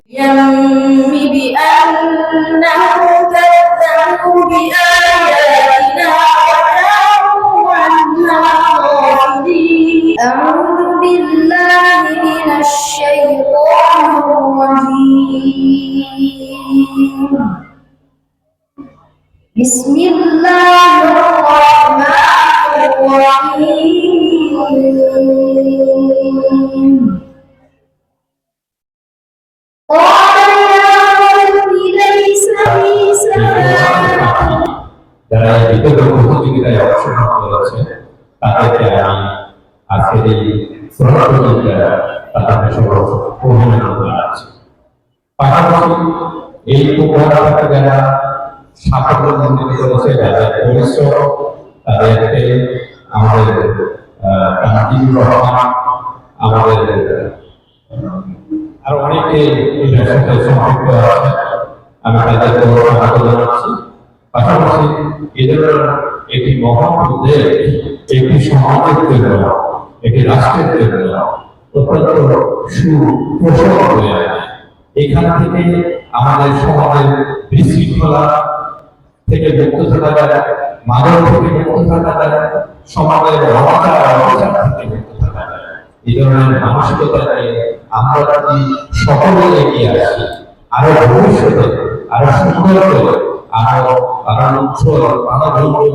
يم بأنه كذبوا بآياتنا وكانوا عنها غافلين. أعوذ بالله من الشيطان الرجيم. بسم الله الرحمن الرحيم. قال يا قوم ليس لي سلام. যারা এই বিতর্ক প্রতিযোগিতায় অংশগ্রহণ করেছে তাদেরকে আমি আজকের এই শ্রোতা প্রতিযোগিতায় তাদের সর্বোচ্চ অভিনন্দন জানাচ্ছি। পাশাপাশি এই উপহারটাকে যারা সাফল্যমণ্ডিত করেছে, যাদের পরিশ্রম, তাদেরকে আমাদের তানজিমুর রহমান, আমাদের আরো অনেকে এটার সাথে সম্পৃক্ত আছে, আমি তাদেরকে স্বাগত জানাচ্ছি। পাশাপাশি এদের একটি মহান উদ্যোগ একটি সমাজের জন্য, একটি রাষ্ট্রের জন্য অত্যন্ত সুপ্রসব হয়ে আছে। এখান থেকে আমাদের সমাজের বিশৃঙ্খলা থেকে মুক্ত থাকা যায়, মাদক থেকে মুক্ত থাকা যায়, সমাজের অনাচার অনাচার থেকে মুক্ত থাকা যায়। এই ধরনের মানসিকতা নিয়ে আমরা যদি সকলে এগিয়ে আসি, আরো ভবিষ্যতে আরো সুন্দর করে আরো উজ্জ্বল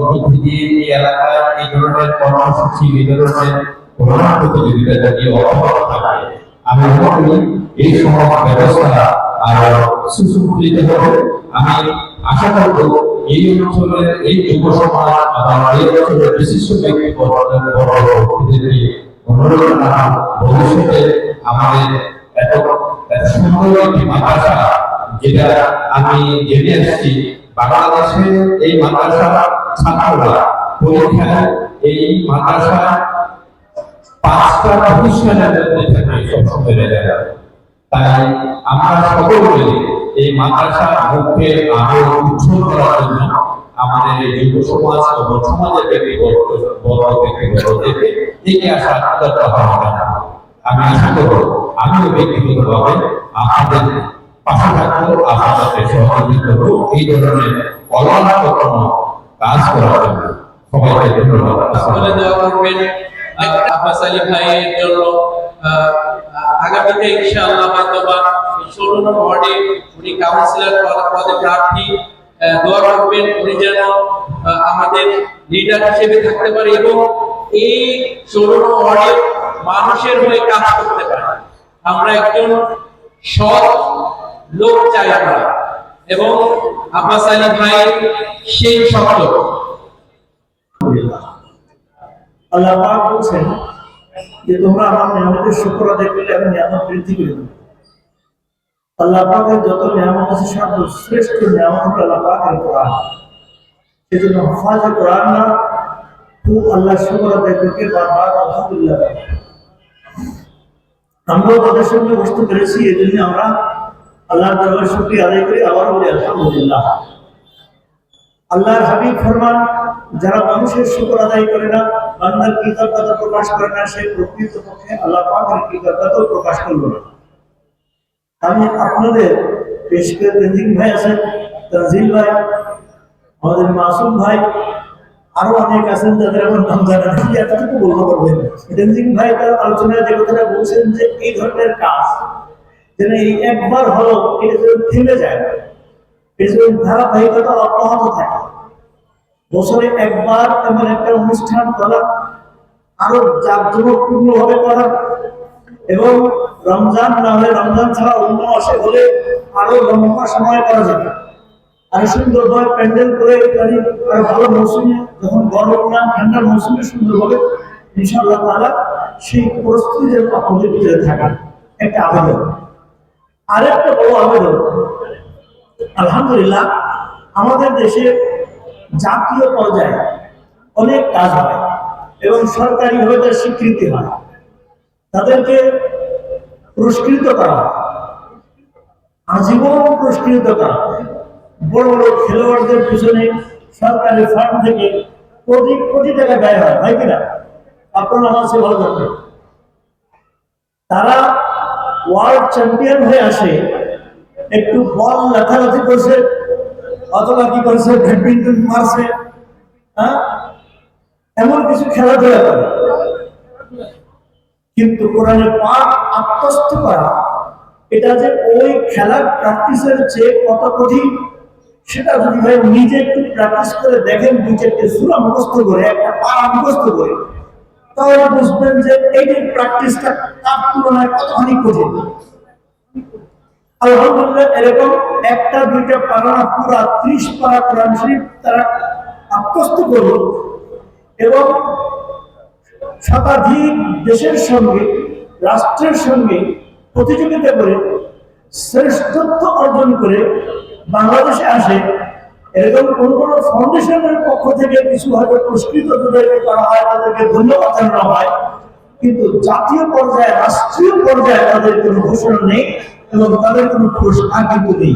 মধ্যে দিয়ে এই এলাকায় এই ধরনের কর্মসূচি, এই ধরনের প্রতিযোগিতা যদি অব্যাহত থাকে, আমি মনে করি এই সমাজ ব্যবস্থা আরো সুসংগঠিত হবে। আমি আশা করব এই অঞ্চলের এই যুব সমাজ এবং এই অঞ্চলের বিশিষ্ট ব্যক্তিবর্গদেরকে অনুরোধ জানাবো, ভবিষ্যতে আমাদের এত সুন্দর একটি মাদ্রাসা, যেটা আমি জেনে এসেছি বাংলাদেশে এই মাদ্রাসা ছাত্ররা পরীক্ষায় এই মাদ্রাসা 5টা প্রতিষ্ঠানের মধ্যে থাকে সবসময় রেজাল্ট। তাই আমরা সকলে মিলে এই মাদ্রাসা মুখে আরো উজ্জ্বল করার জন্য আমাদের এই যুব সমাজ এবং সমাজের ব্যক্তিবর্গদেরকে এগিয়ে আসার দরকার হবে। আমি আশা করব আমিও ব্যক্তিগতভাবে আপনাদের পাশে থাকবো, আপনাদের সহযোগিতা করবো এই ধরনের কল্যাণকর কাজ করার জন্য। সবাইকে ধন্যবাদ। আব্বাস আলী ভাইয়ের জন্য আগামীতে ইনশাআল্লাহ হয়তোবা 16 নম্বর ওয়ার্ডে উনি কাউন্সিলর পদে প্রার্থী, দোয়া করবেন উনি যেন আমাদের লিডার হিসেবে থাকতে পারে এবং এই 16 নম্বর ওয়ার্ডে মানুষের হয়ে কাজ করতে পারে। আমরা একজন সৎ লোক চাই আমরা, এবং আব্বাস আলী ভাই সেই সৎ লোক। আল্লাহ পাক বলছেন যে তোমরা আমার নিয়ামতের শুকর আদায় করলে আমি নিয়ামত বৃদ্ধি করে দেব। আল্লাহ পাকের যত নিয়ামত আছে সর্বশ্রেষ্ঠ নিয়ামত হলো আল্লাহ পাকের কোরআন। সেই জন্য হফাজে কোরআন না খুব আল্লাহ শুকর আদায় করতে বারবার আলহামদুলিল্লাহ। আমরাও তাদের সঙ্গে বসতে পেরেছি, এই জন্য আমরা আল্লাহর দরবারে শুকরিয়া আদায় করি, আবার বলি আলহামদুলিল্লাহ। আল্লাহর হাবিব ফরমান, যারা মানুষের শুকর আদায় করে না, বান্দার কৃতজ্ঞতা প্রকাশ করে না, সে প্রকৃতপক্ষে আল্লাহ পাকের কৃতজ্ঞতা প্রকাশ করলো না। আমি আপনাদের পেশ করে তানজিম ভাই আছেন, তানজিল ভাই, আমাদের মাসুম ভাই, আরো অনেক আছেন যাদের আমার নাম জানা নেই, এতটুকু বলতে পারবেন। তানজিম ভাই তার আলোচনায় যে কথাটা বলছেন যে এই ধরনের কাজ যেন এই একবার হলো এটা যেন থেমে যায়, এই জন্য ধারাবাহিকতা অব্যাহত থাকে। বছরে একবার এমন একটা অনুষ্ঠান করা, আরো জাঁকজমকপূর্ণ ভাবে করা, এবং রমজান না হলে রমজান ছাড়া অন্য মাসে হলে আরো লম্বা সময় করা যাবে। আরো সুন্দরভাবে প্যান্ডেল করে আরো ভালো মৌসুমে, যখন গরম না ঠান্ডার মৌসুমে সুন্দরভাবে ইনশাআল্লাহ তাআলা সেই পরিস্থিতির আপনাদের ভিতরে থাকা একটা আবেদন। আরেকটা বড় আবেদন, আলহামদুলিল্লাহ আমাদের দেশে জাতীয় পর্যায়ে অনেক কাজ হয় এবং সরকারিভাবে তার স্বীকৃতি হয়, তাদেরকে পুরস্কৃত করা হয়, আজীবন পুরস্কৃত করা হয়। বড় বড় খেলোয়াড়দের পিছনে সরকারি ফান্ড থেকে কোটি কোটি টাকা ব্যয় হয়, হয় কিনা? আপনারা আমার সে ভালো জানবেন। তারা ওয়ার্ল্ড চ্যাম্পিয়ন হয়ে আসে, একটু বল লাথালাথি করছে অথবা কি করছে, ব্যাডমিন্টন মারছে, হ্যাঁ, এমন কিছু খেলাধুলা করে। কিন্তু কোরআনে পাক আত্মস্থ করা, এটা যে ওই খেলার প্র্যাকটিসের চেয়ে কত কঠিন, সেটা যদি ভাই নিজে একটু প্র্যাকটিস করে দেখেন, দু চারটে সূরা মুখস্থ করে, একটা পারা মুখস্থ করে, তাহলে বুঝবেন যে এই যে প্র্যাকটিসটা তার তুলনায় কতখানি কঠিন। আলহামদুলিল্লাহ, এরকম একটা দুইটা পারা না, পুরা 30 পারা কোরআন শরীফ তারা আত্মস্থ করল এবং শতাধিক দেশের সঙ্গে, রাষ্ট্রের সঙ্গে প্রতিযোগিতা করে শ্রেষ্ঠত্ব অর্জন করে বাংলাদেশে আসে। এরকম কোন কোন ফাউন্ডেশনের পক্ষ থেকে কিছু হয়তো পুরস্কৃত করা হয়, তাদেরকে ধন্যবাদ জানানো হয়, কিন্তু জাতীয় পর্যায়ে, রাষ্ট্রীয় পর্যায়ে তাদের কোনো ঘোষণা নেই এবং তাদের কোনো পুরস্কার কিন্তু নেই।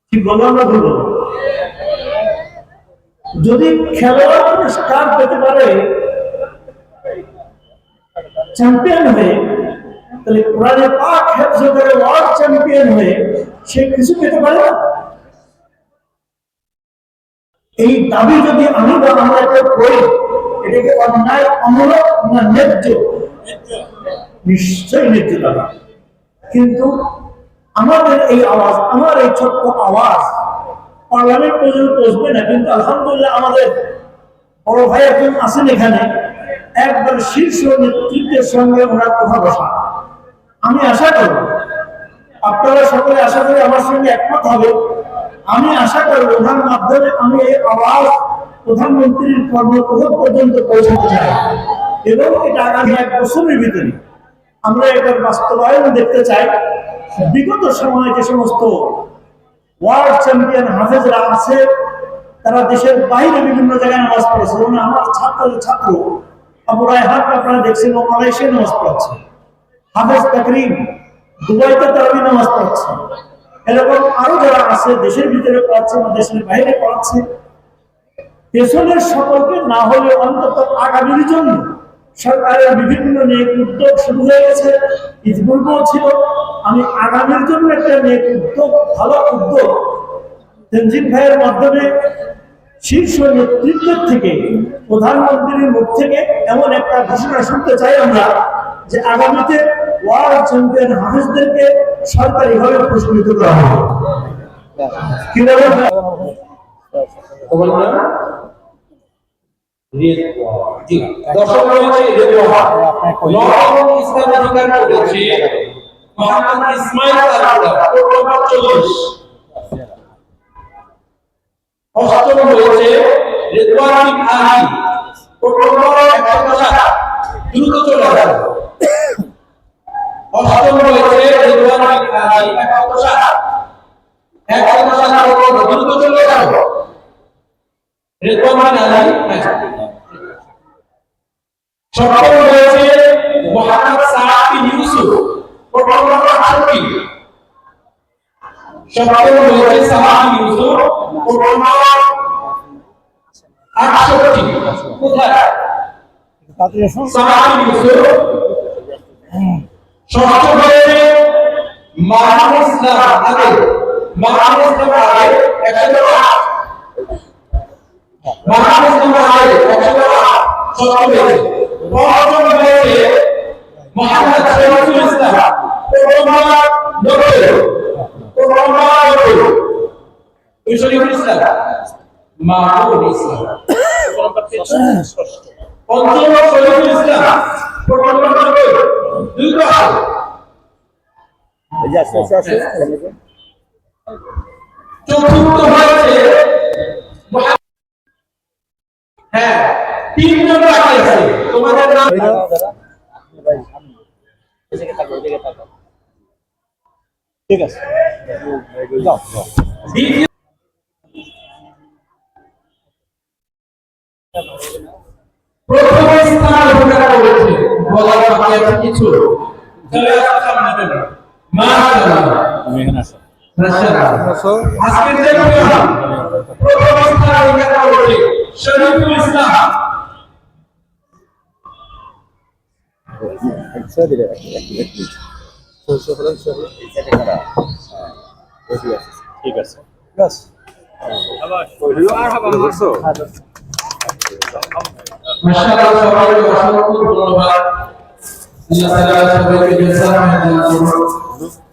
ঠিক বললাম না ভুল? যদি খেলোয়াড় পুরস্কার পেতে পারে চ্যাম্পিয়ন হয়ে, তাহলে কোরআনে পাক হেফজ করে ওয়ার্ল্ড চ্যাম্পিয়ন হয়ে সে কিছু পেতে পারে না? এই দাবি যদি আমি বা আমরা কেউ করি, এটাকে অন্যায়, অমূলক না ন্যায্য? নিশ্চয়ই ন্যায্য দাবি। কিন্তু আমাদের এই আওয়াজ, আমার এই ছোট্ট আওয়াজ পার্লামেন্ট পর্যন্ত পৌঁছবে না, কিন্তু আলহামদুলিল্লাহ আমাদের বড় ভাই একজন আছেন এখানে, একবার শীর্ষ নেতৃত্বের সঙ্গে ওনার কথা বসা। আমি আশা করব আপনারা সকলে আশা করি আমার সঙ্গে একমত হবে। আমি আশা করব ওনার মাধ্যমে আমি এই আওয়াজ প্রধানমন্ত্রীর কর্মপথ পর্যন্ত পৌঁছাতে চাই এবং এটা আগামী 1 বছরের ভিতরে আমরা এটার বাস্তবায়ন দেখতে চাই। বিগত সময়ে যে সমস্ত ওয়ার্ল্ড চ্যাম্পিয়ন হাফেজরা আছে, তারা দেশের বাইরে বিভিন্ন জায়গায় নামাজ পড়েছে। আমার ছাত্র আবু রায়হান আপনারা দেখছেন, ও মালয়েশিয়ায় নামাজ পড়ছে। হাফেজ তাকরিম দুবাইতে তারাবি নামাজ পড়ছে। এরকম আরো যারা আছে দেশের ভিতরে পড়ছে বা দেশের বাইরে পড়ছে। পেছনের সকলকে না হলে অন্তত আগামীর জন্য সরকারের বিভিন্ন নেক উদ্যোগ শুরু হয়ে গেছে, ইতিপূর্বেও ছিল। আমি আগামীর জন্য একটা নেক উদ্যোগ, ভালো উদ্যোগ তনজিম ভাইয়ের মাধ্যমে শীর্ষ নেতৃত্বের থেকে, প্রধানমন্ত্রীর মুখ থেকে এমন একটা ঘোষণা শুনতে চাই আমরা যে আগামীতে ওয়ার্ল্ড চ্যাম্পিয়ন হাফেজদেরকে সরকারিভাবে পুরস্কৃত করা হবে। কিভাবে? দর্শক রয়েছে ইসলাম অধিকার করেছে মোহাম্মদ ইসমাইল তালুকদার, কোড নম্বর 40। অষ্টম রয়েছে রেদওয়ান বিন আলী, কোড নম্বর 150। দ্রুত চলে আসো। অষ্টম রয়েছে রেদওয়ান বিন আলী 150 দ্রুত চলে আসো। রেদওয়ান বিন আলী। সপ্তম রয়েছে মোহাম্মদ সাদ বিন ইউসুফ, কোড নম্বর 68। সপ্তম রয়েছে সাদ বিন ইউসুফ, কোড নম্বর 68। কোথায় সাদ বিন ইউসুফ? ষষ্ঠ রয়েছে মাহমুদ ইসলাম আগে, মাহমুদ ইসলাম আগে 108। মাহমুদ ইসলাম আগে 108 ষষ্ঠ রয়েছে। পঞ্চম রয়েছে Mohammad Shariful Islam, code number 90। Code number 90 Shariful Islam Mahmud Islam. পঞ্চম শরীফুল ইসলাম, কোড নম্বর 90। দ্রুত আসো। চতুর্থ হয়েছে হ্যাঁ, 3 জন বাকি আছে। তোমাদের নাম ঠিক আছে, যাও। দ্বিতীয় প্রথম স্থান অধিকার করেছে বলার বাকি আছে কিছু চলে আসো সামনে দেন মাশাআল্লাহ মাশাআল্লাহ আজকের চ্যাম্পিয়ন প্রথম স্থান অধিকার করেছে শরীফুল ইসলাম ঠিক আছে বাস মাশাআল্লাহ সবাইকে অসংখ্য ধন্যবাদ আল্লাহ তাআলা সবাইকে জাযাকাল্লাহু খাইরান